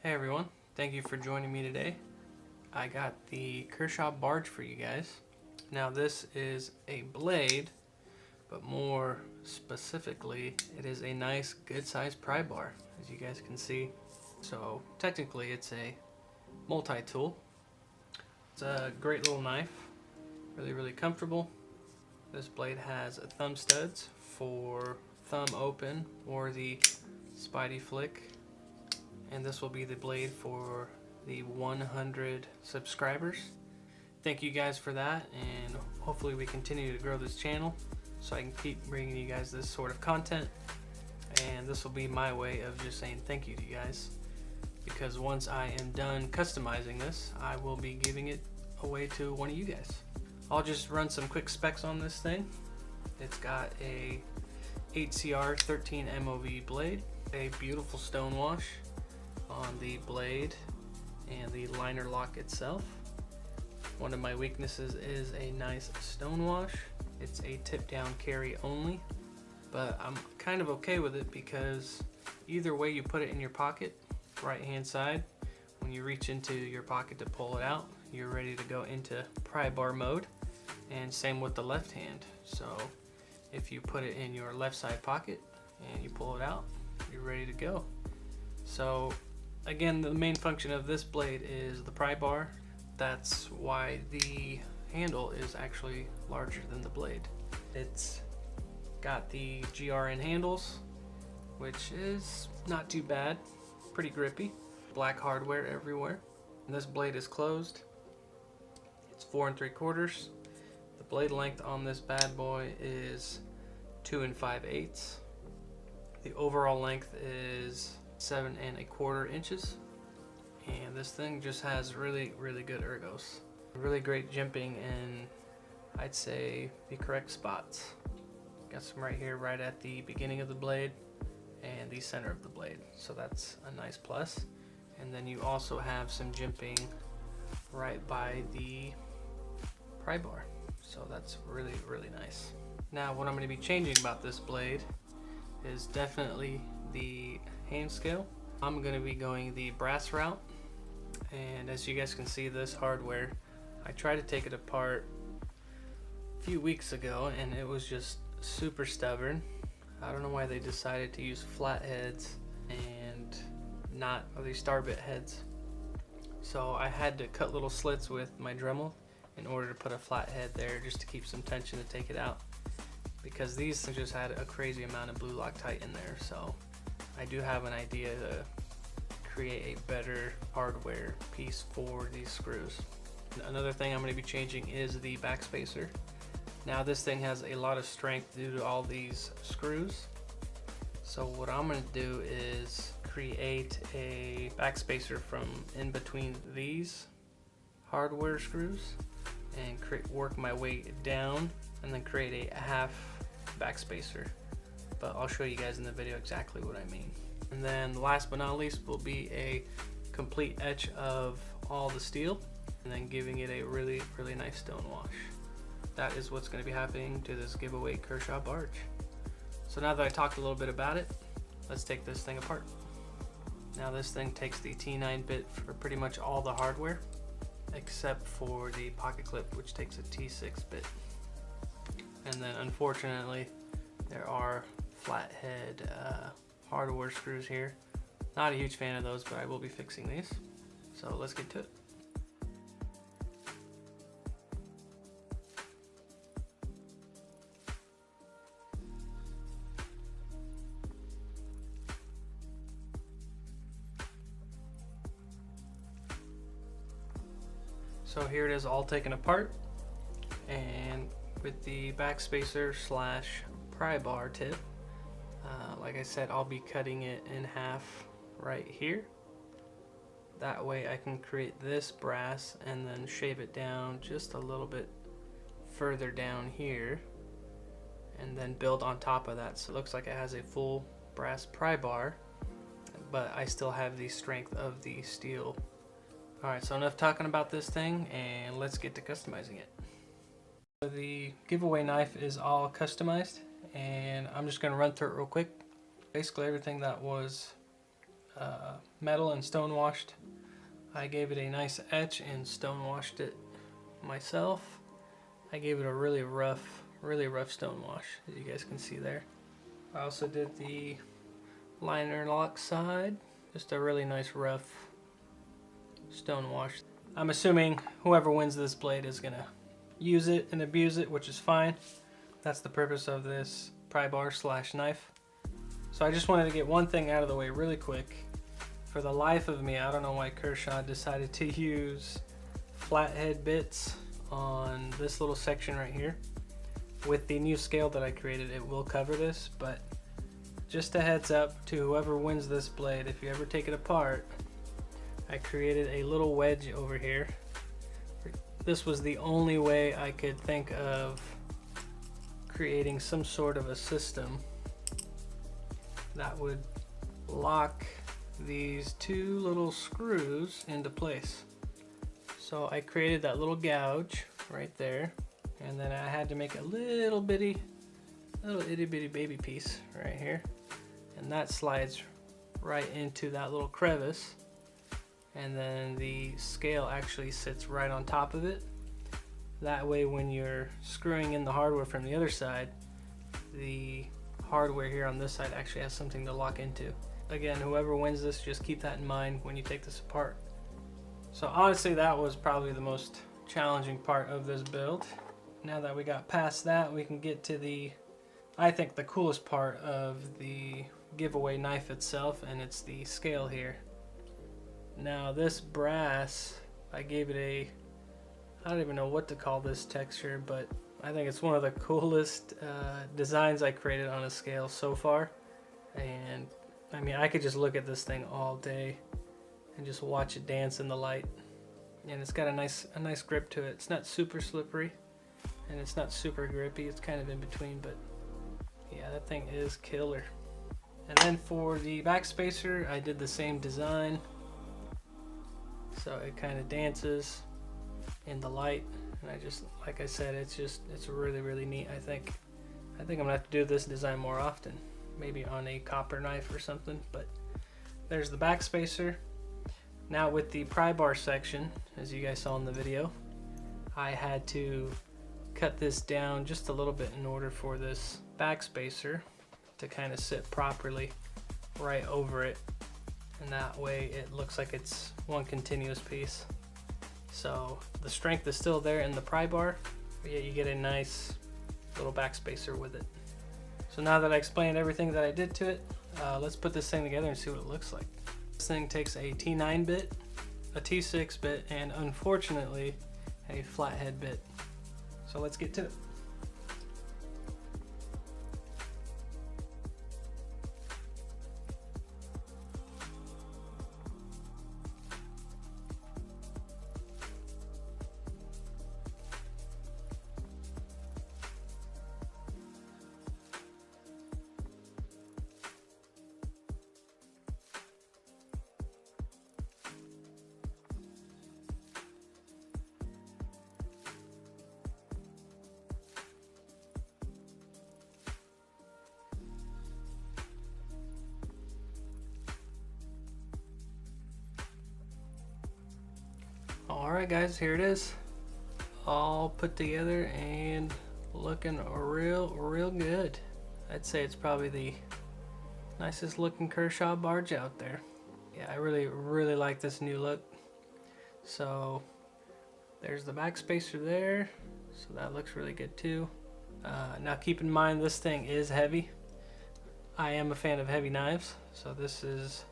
Hey everyone, thank you for joining me today. I got the Kershaw Barge for you guys. Now this is a blade, but more specifically, it is a nice good sized Prybar, as you guys can see. So technically it's a multi-tool. It's a great little knife, really comfortable. This blade has thumb studs for thumb open or the Spidey flick. And this will be the blade for the 100 subscribers. Thank you guys for that, and hopefully we continue to grow this channel so I can keep bringing you guys this sort of content. And this will be my way of just saying thank you to you guys, because once I am done customizing this, I will be giving it away to one of you guys. I'll just run some quick specs on this thing. It's got a 8CR 13 MOV blade, a beautiful stone wash on the blade and the liner lock itself. One of my weaknesses is a nice stone wash. It's a tip down carry only, but I'm kind of okay with it because either way you put it in your pocket, right hand side, when you reach into your pocket to pull it out, you're ready to go into Prybar mode, and same with the left hand. So if you put it in your left side pocket and you pull it out, you're ready to go. So again, the main function of this blade is the Prybar. That's why the handle is actually larger than the blade. It's got the GRN handles, which is not too bad, pretty grippy. Black hardware everywhere. And this blade is closed. It's 4 3/4. The blade length on this bad boy is 2 5/8. The overall length is 7 1/4 inches, and this thing just has really good ergos, really great jimping in, I'd say, the correct spots. Got some right here, right at the beginning of the blade and the center of the blade, so that's a nice plus. And then you also have some jimping right by the Prybar, so that's really nice. Now what I'm going to be changing about this blade is definitely the hand scale. I'm going to be going the brass route, and as you guys can see, this hardware, I tried to take it apart a few weeks ago and it was just super stubborn. I don't know why they decided to use flat heads and not these star bit heads. So I had to cut little slits with my Dremel in order to put a flat head there just to keep some tension to take it out, because these just had a crazy amount of blue Loctite in there. So I do have an idea to create a better hardware piece for these screws. Another thing I'm going to be changing is the backspacer. Now this thing has a lot of strength due to all these screws. So what I'm going to do is create a backspacer from in between these hardware screws and work my way down and then create a half backspacer. But I'll show you guys in the video exactly what I mean. And then last but not least will be a complete etch of all the steel and then giving it a really nice stone wash. That is what's going to be happening to this giveaway Kershaw Barge. So now that I talked a little bit about it, let's take this thing apart. Now this thing takes the T9 bit for pretty much all the hardware, except for the pocket clip, which takes a T6 bit. And then unfortunately, there are flathead hardware screws here. Not a huge fan of those, but I will be fixing these. So let's get to it. So here it is all taken apart, and with the backspacer slash Prybar tip, like I said, I'll be cutting it in half right here. That way I can create this brass and then shave it down just a little bit further down here and then build on top of that, so it looks like it has a full brass Prybar, but I still have the strength of the steel. Alright, so enough talking about this thing, and let's get to customizing it. So the giveaway knife is all customized, and I'm just going to run through it real quick. Basically everything that was metal and stone washed. I gave it a nice etch and stone washed it myself. I gave it a really rough stone wash, as you guys can see there. I also did the liner lock side, just a really nice rough stone wash. I'm assuming whoever wins this blade is gonna use it and abuse it, which is fine. That's the purpose of this Prybar / knife. So I just wanted to get one thing out of the way really quick. For the life of me, I don't know why Kershaw decided to use flathead bits on this little section right here. With the new scale that I created, it will cover this, but just a heads up to whoever wins this blade, if you ever take it apart, I created a little wedge over here. This was the only way I could think of creating some sort of a system that would lock these two little screws into place. So I created that little gouge right there, and then I had to make a little itty bitty baby piece right here, and that slides right into that little crevice, and then the scale actually sits right on top of it. That way when you're screwing in the hardware from the other side, the hardware here on this side actually has something to lock into. Again, whoever wins this, just keep that in mind when you take this apart. So honestly, that was probably the most challenging part of this build. Now that we got past that, we can get to I think the coolest part of the giveaway knife itself, and it's the scale here. Now this brass, I gave it I don't even know what to call this texture, but I think it's one of the coolest designs I created on a scale so far. And I mean, I could just look at this thing all day and just watch it dance in the light. And it's got a nice grip to it. It's not super slippery and it's not super grippy. It's kind of in between, but yeah, that thing is killer. And then for the back spacer, I did the same design. So it kind of dances in the light. And I just, like I said, it's really neat. I think I'm gonna have to do this design more often. Maybe on a copper knife or something, but there's the back spacer. Now with the Prybar section, as you guys saw in the video, I had to cut this down just a little bit in order for this back spacer to kind of sit properly right over it, and that way it looks like it's one continuous piece. So the strength is still there in the Prybar, but yet you get a nice little back spacer with it. So now that I explained everything that I did to it, let's put this thing together and see what it looks like. This thing takes a T9 bit, a T6 bit, and unfortunately a flathead bit. So let's get to it. Alright guys, here it is, all put together and looking real good. I'd say it's probably the nicest looking Kershaw Barge out there. Yeah, I really like this new look. So there's the back spacer there, so that looks really good too. Now keep in mind, this thing is heavy. I am a fan of heavy knives, so this is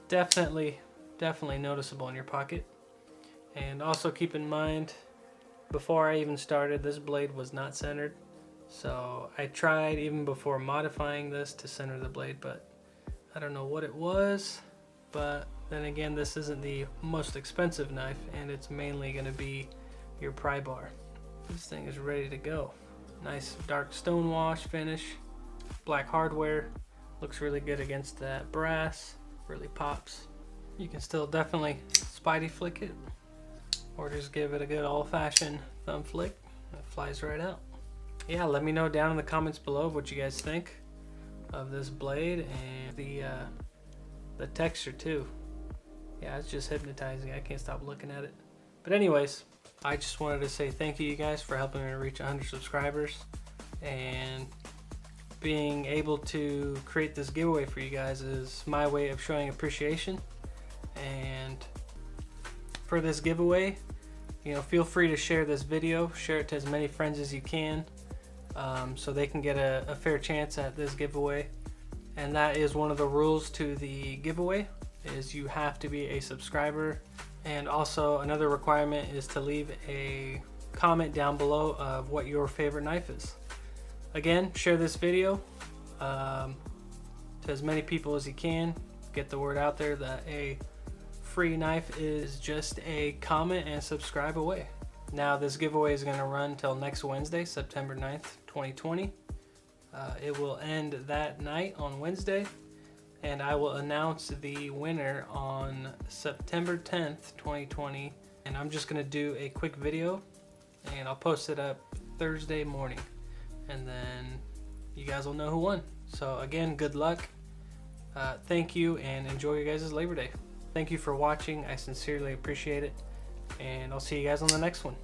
definitely noticeable in your pocket. And also keep in mind, before I even started, this blade was not centered. So I tried even before modifying this to center the blade, but I don't know what it was. But then again, this isn't the most expensive knife, and it's mainly going to be your Prybar. This thing is ready to go. Nice dark stone wash finish, black hardware, looks really good against that brass, really pops. You can still definitely spidey flick it, or just give it a good old-fashioned thumb flick. It flies right out. Yeah, let me know down in the comments below what you guys think of this blade and the The texture too. Yeah, it's just hypnotizing. I can't stop looking at it. But anyways, I just wanted to say thank you guys for helping me reach 100 subscribers. And being able to create this giveaway for you guys is my way of showing appreciation. And for this giveaway, you know, feel free to share this video, share it to as many friends as you can, so they can get a fair chance at this giveaway. And that is one of the rules to the giveaway, is you have to be a subscriber. And also another requirement is to leave a comment down below of what your favorite knife is. Again, share this video to as many people as you can. Get the word out there that a free knife is just a comment and subscribe away. Now this giveaway is going to run till next Wednesday, September 9th, 2020. It will end that night on Wednesday, and I will announce the winner on September 10th, 2020. And I'm just going to do a quick video, and I'll post it up Thursday morning, and then you guys will know who won. So again, good luck. Thank you, and enjoy your guys' Labor Day. Thank you for watching. I sincerely appreciate it, and I'll see you guys on the next one.